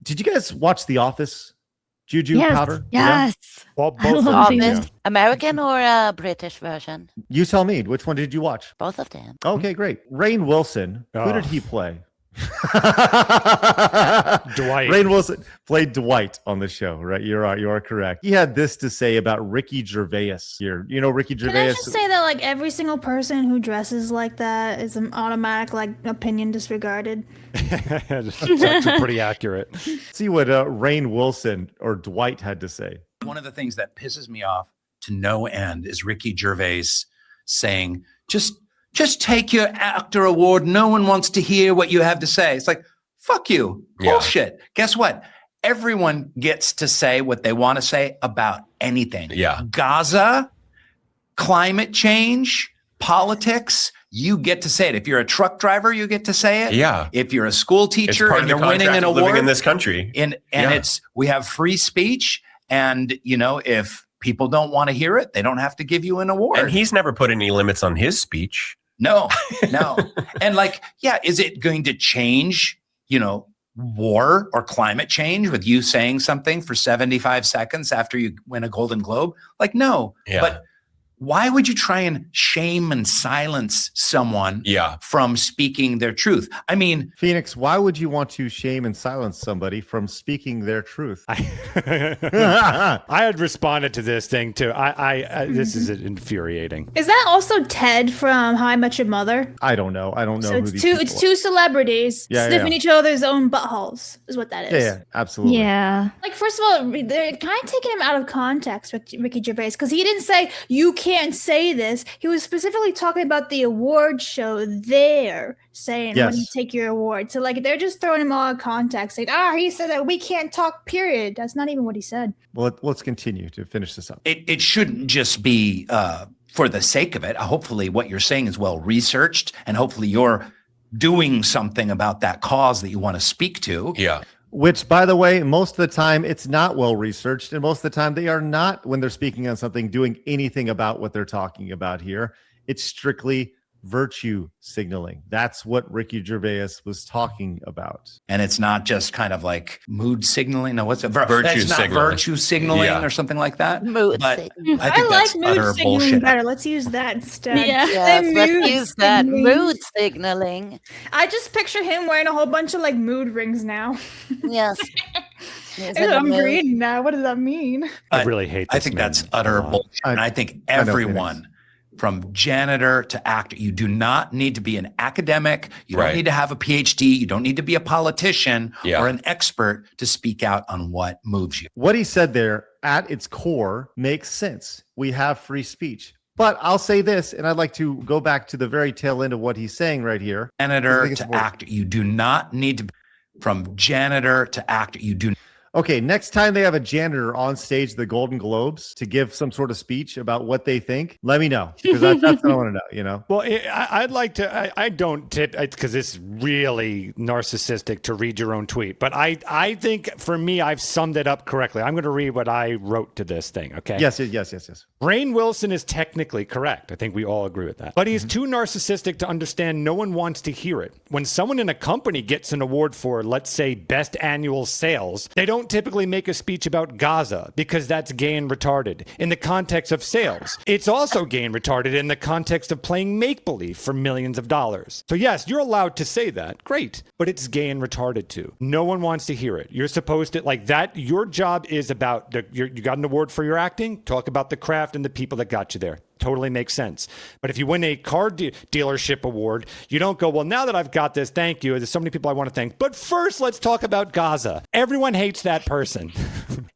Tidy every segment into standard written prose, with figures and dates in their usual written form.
Did you guys watch The Office? Juju Powder? Yes. Well, both of love them. Office. American or a British version? You tell me. Which one did you watch? Both of them. Okay, great. Rainn Wilson. Who Oh. did he play? Dwight. Rainn Wilson played Dwight on the show, right? You are correct. He had this to say about Ricky Gervais here. You know Ricky Gervais? Can I just say that like every single person who dresses like that is an automatic like opinion disregarded? That's actually pretty accurate. See what Rainn Wilson or Dwight had to say. One of the things that pisses me off to no end is Ricky Gervais saying, just take your actor award. No one wants to hear what you have to say. It's like, fuck you. Bullshit. Guess what? Everyone gets to say what they want to say about anything. Yeah. Gaza, climate change, politics, you get to say it. If you're a truck driver, you get to say it. Yeah. If you're a school It's teacher part and of the you're winning contract an of living award in this country. and Yeah. we have free speech, and if people don't want to hear it, they don't have to give you an award. And he's never put any limits on his speech. No. And is it going to change, war or climate change with you saying something for 75 seconds after you win a Golden Globe? Like, no. Yeah. But why would you try and shame and silence someone from speaking their truth? I mean, Phoenix, why would you want to shame and silence somebody from speaking their truth? I had responded to this thing too. This is infuriating. Is that also Ted from How I Met Your Mother? I don't know. I don't know. So who it's these two people it's two celebrities sniffing each other's own buttholes is what that is. Yeah, absolutely. Yeah. Like, first of all, they're kind of taking him out of context, Ricky Gervais, because he didn't say, you can't say this. He was specifically talking about the award show there, saying when you take your award. So, like, they're just throwing him out of context, saying, he said that we can't talk, period. That's not even what he said. Well, let's continue to finish this up. it shouldn't just be for the sake of it. Hopefully what you're saying is well researched, and hopefully you're doing something about that cause that you want to speak to. Yeah. Which, by the way, most of the time it's not well researched, and most of the time they are not, when they're speaking on something, doing anything about what they're talking about here. It's strictly virtue signaling. That's what Ricky Gervais was talking about. And it's not just kind of like mood signaling. No, what's it? Virtue it's not signaling. virtue signaling or something like that. Mood But signaling. I think I that's like utter mood signaling bullshit. better. Let's use that instead. Yes, Mood let's use that. signaling. Mood signaling. I just picture him wearing a whole bunch of like mood rings now. Yes. He's in Ew, the I'm mood. green now. What does that mean? I really hate this. I think man. that's utter bullshit. And I think I know, everyone, from janitor to actor, you do not need to be an academic. You don't Right. need to have a PhD. You don't need to be a politician Yeah. or an expert to speak out on what moves you. What he said there, at its core, makes sense. We have free speech. But I'll say this, and I'd like to go back to the very tail end of what he's saying right here. I Janitor think it's to important. actor, you do not need to. From janitor to actor, you do. Okay, next time they have a janitor on stage at the Golden Globes to give some sort of speech about what they think, let me know, because that's what I want to know, Well, I'd like to. I don't tip because it's really narcissistic to read your own tweet. But I think for me, I've summed it up correctly. I'm going to read what I wrote to this thing. Okay. Yes. Rainn Wilson is technically correct. I think we all agree with that. But he's too narcissistic to understand no one wants to hear it. When someone in a company gets an award for, let's say, best annual sales, they don't typically make a speech about Gaza because that's gay and retarded in the context of sales. It's also gay and retarded in the context of playing make-believe for millions of dollars. So yes, you're allowed to say that. Great. But it's gay and retarded too. No one wants to hear it. You're supposed to, like that, your job is about, you got an award for your acting, talk about the craft and the people that got you there. Totally makes sense. But if you win a car dealership award, you don't go, well, now that I've got this, thank you. There's so many people I want to thank. But first, let's talk about Gaza. Everyone hates that person.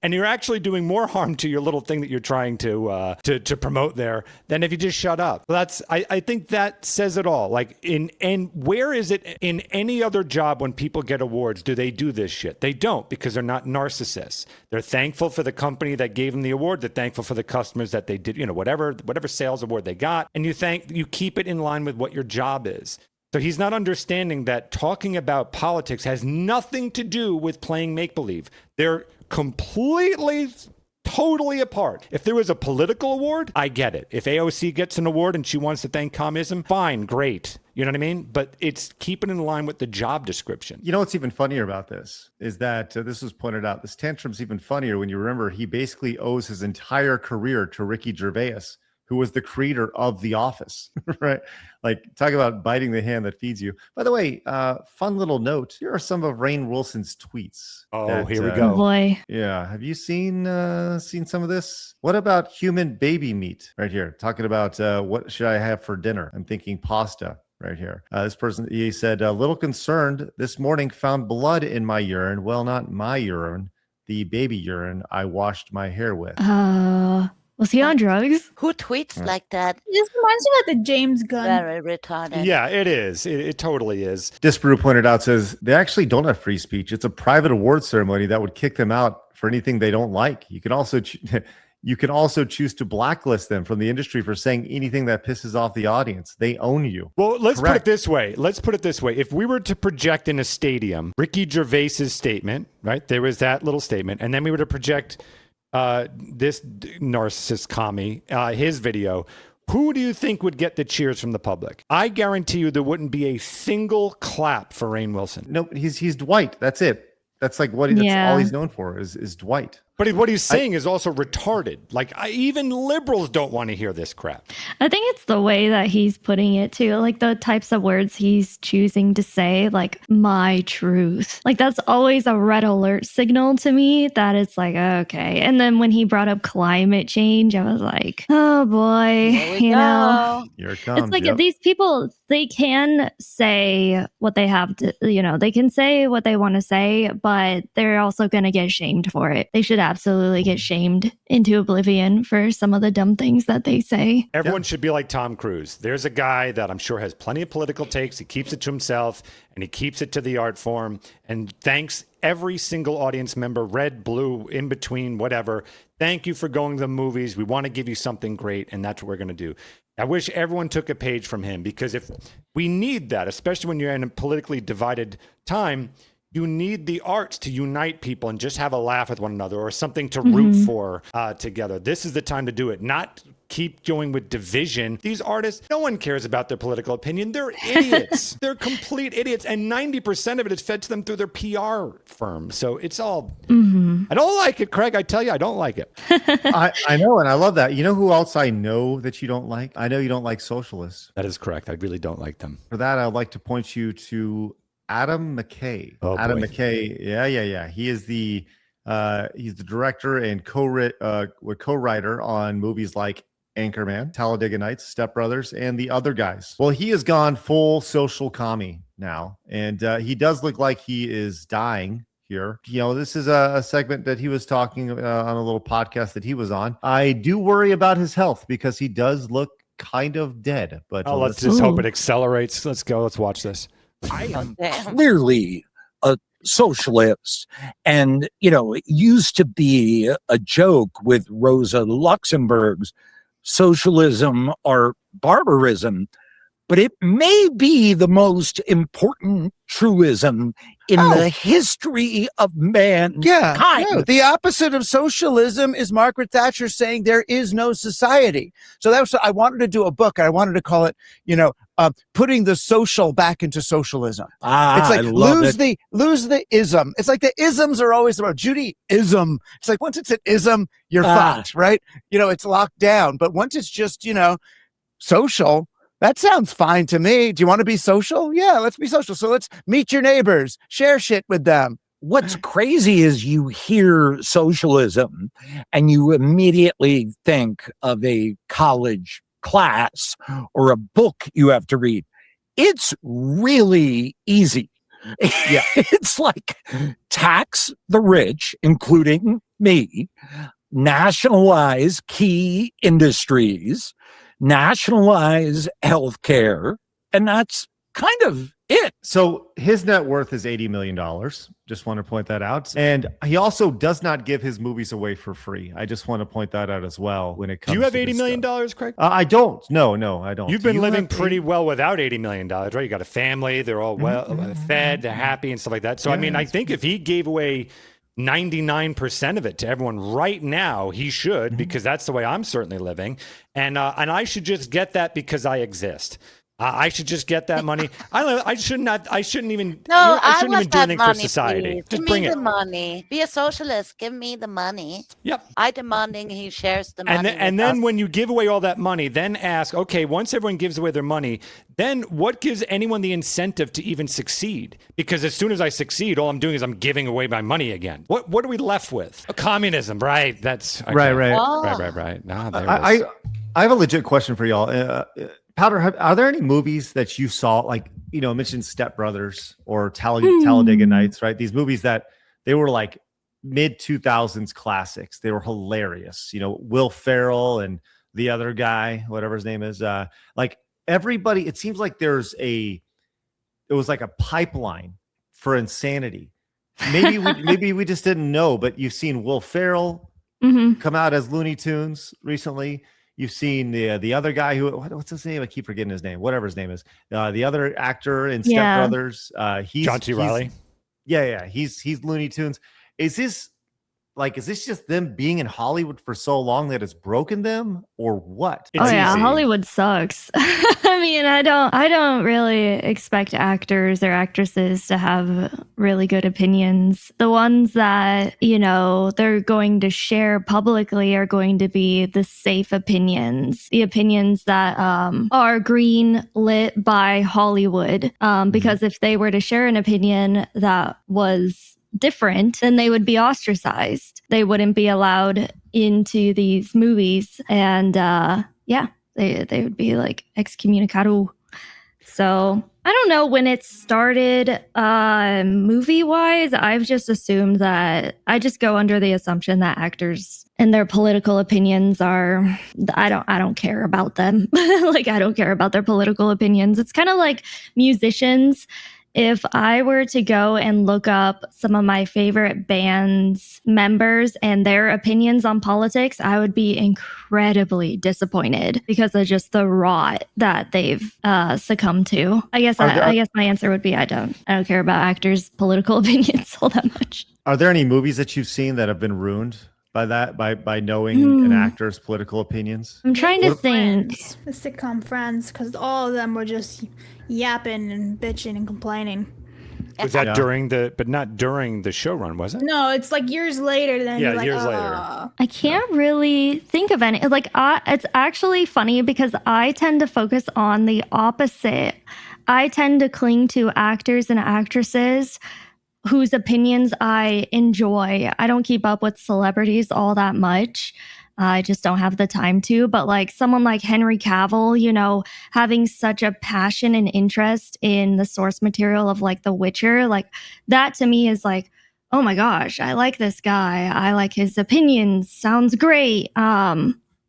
And you're actually doing more harm to your little thing that you're trying to promote there than if you just shut up. I think that says it all. Like and where is it in any other job when people get awards, do they do this shit? They don't, because they're not narcissists. They're thankful for the company that gave them the award. They're thankful for the customers that they did, whatever sales award they got, and you keep it in line with what your job is. So he's not understanding that talking about politics has nothing to do with playing make-believe. They're completely Totally apart. If there was a political award, I get it. If AOC gets an award and she wants to thank communism, fine, great. You know what I mean? But it's keeping in line with the job description. You know what's even funnier about this is that this was pointed out. This tantrum's even funnier when you remember he basically owes his entire career to Ricky Gervais, who was the creator of The Office, right? Like, talk about biting the hand that feeds you. By the way, fun little note. Here are some of Rainn Wilson's tweets. Oh, here we Oh go. boy. Yeah. Have you seen some of this? What about human baby meat right here? Talking about what should I have for dinner? I'm thinking pasta right here. This person, he said, a little concerned. This morning found blood in my urine. Well, not my urine, the baby urine I washed my hair with. Was he on drugs? Who tweets like that? This reminds me of like the James Gunn. Very retarded. Yeah, it is. It totally is. Disparu pointed out, says they actually don't have free speech. It's a private award ceremony that would kick them out for anything they don't like. You can also choose to blacklist them from the industry for saying anything that pisses off the audience. They own you. Well, let's put it Correct. this way. If we were to project in a stadium Ricky Gervais's statement, right? There was that little statement, and then we were to project this narcissist commie, his video. Who do you think would get the cheers from the public? I guarantee you there wouldn't be a single clap for Rainn Wilson. No, he's Dwight. That's it. That's like that's all he's known for is Dwight. But what he's saying is also retarded. Like, even liberals don't want to hear this crap. I think it's the way that he's putting it too, like the types of words he's choosing to say, like my truth. Like that's always a red alert signal to me that it's like, okay. And then when he brought up climate change, I was like, oh boy, you know, Here it comes. it's like these people, they can say what they have to, they can say what they want to say, but they're also going to get shamed for it. They should absolutely get shamed into oblivion for some of the dumb things that they say. Everyone should be like Tom Cruise. There's a guy that I'm sure has plenty of political takes. He keeps it to himself and he keeps it to the art form and thanks every single audience member, red, blue, in between, whatever. Thank you for going to the movies. We want to give you something great, and that's what we're going to do. I wish everyone took a page from him, because if we need that, especially when you're in a politically divided time, you need the arts to unite people and just have a laugh with one another or something to root for together. This is the time to do it, not keep going with division. These artists, no one cares about their political opinion. They're idiots. They're complete idiots. And 90% of it is fed to them through their PR firm. So it's all, I don't like it, Craig. I tell you, I don't like it. I know, and I love that. You know who else I know that you don't like? I know you don't like socialists. That is correct. I really don't like them. For that, I'd like to point you to Adam McKay. Oh, Adam boy. McKay. Yeah. He is he's the director and co-writer on movies like Anchorman, Talladega Nights, Step Brothers, and The Other Guys. Well, he has gone full social commie now, and he does look like he is dying here. This is a segment that he was talking on a little podcast that he was on. I do worry about his health because he does look kind of dead. But Let's just hope it accelerates. Let's go. Let's watch this. I am Damn. clearly a socialist. And, it used to be a joke with Rosa Luxemburg's socialism or barbarism, but it may be the most important truism in the history of mankind. No, the opposite of socialism is Margaret Thatcher saying there is no society. So that was, I wanted to do a book. I wanted to call it, putting the social back into socialism. It's like lose the ism. It's like the isms are always about Judaism. It's like once it's an ism, you're fucked, right? It's locked down. But once it's just, social, that sounds fine to me. Do you want to be social? Yeah, let's be social. So let's meet your neighbors, share shit with them. What's crazy is you hear socialism and you immediately think of a college class or a book you have to read. It's really easy. Yeah. It's like tax the rich, including me, nationalize key industries, nationalize healthcare, and that's kind of it. So his net worth is $80 million. Just want to point that out. And he also does not give his movies away for free. I just want to point that out as well when it comes to Do you have this $80 million, stuff. Craig? I don't. No, I don't. You've been living pretty well without $80 million, right? You got a family. They're all well fed, they're happy and stuff like that. So, I think if he gave away 99% of it to everyone right now. He should, because that's the way I'm certainly living. And I should just get that because I exist. I should just get that money. I shouldn't even do anything for society. Please. Just Give bring me it. the money. Be a socialist. Give me the money. Yep. I demanding he shares the money. And then when you give away all that money, then ask, okay, once everyone gives away their money, then what gives anyone the incentive to even succeed? Because as soon as I succeed, all I'm doing is I'm giving away my money again. What are we left with? Communism, right? That's okay. Right. Oh. Right. Nah, there it is. I have a legit question for y'all. Powder, are there any movies that you saw, like, I mentioned Step Brothers or Talladega Nights, right? These movies that they were like mid 2000s classics. They were hilarious. Will Ferrell and the other guy, whatever his name is, like everybody, it seems like it was like a pipeline for insanity. Maybe we just didn't know, but you've seen Will Ferrell come out as Looney Tunes recently. You've seen the other guy what's his name? I keep forgetting his name. Whatever his name is, the other actor in Step Brothers. He's John C. Reilly. Yeah. He's Looney Tunes. Is this just them being in Hollywood for so long that it's broken them, or what? It's easy. Hollywood sucks. I mean, I don't really expect actors or actresses to have really good opinions. The ones that, they're going to share publicly are going to be the safe opinions, the opinions that are green lit by Hollywood. Because if they were to share an opinion that was different, then they would be ostracized. They wouldn't be allowed into these movies, and they would be like excommunicado. So I don't know when it started movie wise. I've just assumed that I just go under the assumption that actors and their political opinions are, I don't care about them. Like, I don't care about their political opinions. It's kind of like musicians. If I were to go and look up some of my favorite bands' members and their opinions on politics, I would be incredibly disappointed because of just the rot that they've succumbed to. I guess my answer would be I don't care about actors' political opinions all that much. Are there any movies that you've seen that have been ruined by that, by knowing an actor's political opinions? I'm trying to think. The sitcom Friends, because all of them were just yapping and bitching and complaining. Was that but not during the show run, was it? No, it's like years later. Then you're like, years later. I can't really think of any. Like, it's actually funny because I tend to focus on the opposite. I tend to cling to actors and actresses whose opinions I enjoy. I don't keep up with celebrities all that much. I just don't have the time to. But like someone like Henry Cavill, having such a passion and interest in the source material of like The Witcher, like that to me is like, oh my gosh, I like this guy. I like his opinions. Sounds great.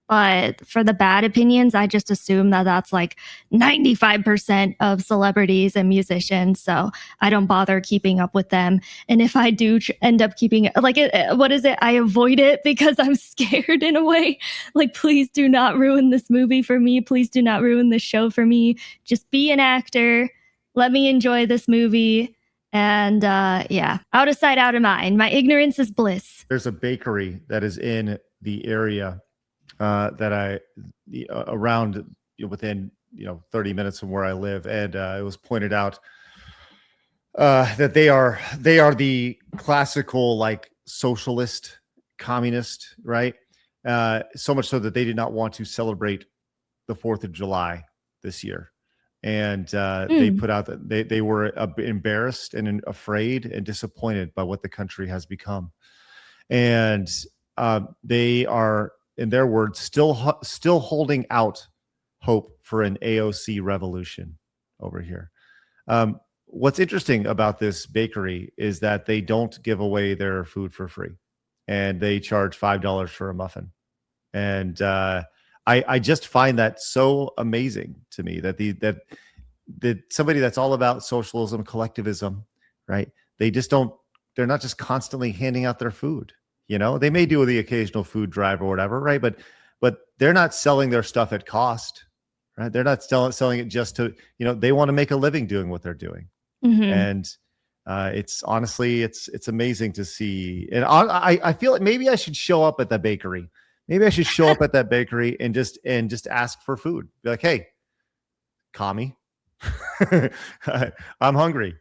But for the bad opinions, I just assume that that's like 95% of celebrities and musicians. So I don't bother keeping up with them. And if I do end up keeping what is it? I avoid it because I'm scared in a way. Like, please do not ruin this movie for me. Please do not ruin this show for me. Just be an actor. Let me enjoy this movie. And out of sight, out of mind. My ignorance is bliss. There's a bakery that is in the area around within 30 minutes from where I live, and it was pointed out that they are the classical like socialist communist, right? So much so that they did not want to celebrate the 4th of July this year, and they put out that they were embarrassed and afraid and disappointed by what the country has become, and they are, in their words, still holding out hope for an AOC revolution over here. What's interesting about this bakery is that they don't give away their food for free, and they charge $5 for a muffin. And I just find that so amazing to me that somebody that's all about socialism, collectivism, right? They're not just constantly handing out their food. They may do the occasional food drive or whatever, right? But they're not selling their stuff at cost, right? They're not selling it just to, they want to make a living doing what they're doing. Mm-hmm. And It's honestly, it's amazing to see. And I feel like maybe I should show up at the bakery. Maybe I should show up at that bakery and just ask for food. Be like, hey, commie, I'm hungry.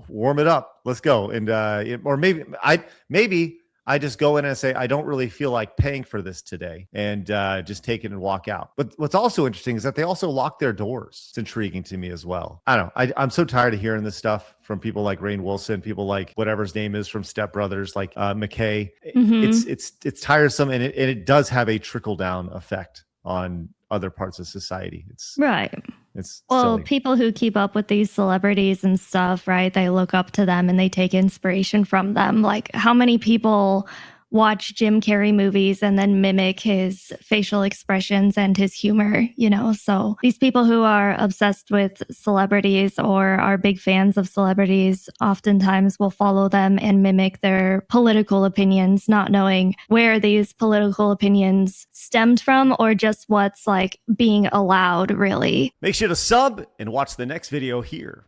Warm it up. Let's go. And or maybe I just go in and say, I don't really feel like paying for this today, and just take it and walk out. But what's also interesting is that they also lock their doors. It's intriguing to me as well. I don't know. I'm so tired of hearing this stuff from people like Rainn Wilson, people like whatever his name is from Step Brothers, like McKay. It's tiresome, and it does have a trickle down effect on other parts of society. It's right. It's well, silly. People who keep up with these celebrities and stuff, right? They look up to them and they take inspiration from them. Like, how many people watch Jim Carrey movies and then mimic his facial expressions and his humor, you know? So these people who are obsessed with celebrities or are big fans of celebrities oftentimes will follow them and mimic their political opinions, not knowing where these political opinions stemmed from or just what's like being allowed, really. Make sure to sub and watch the next video here.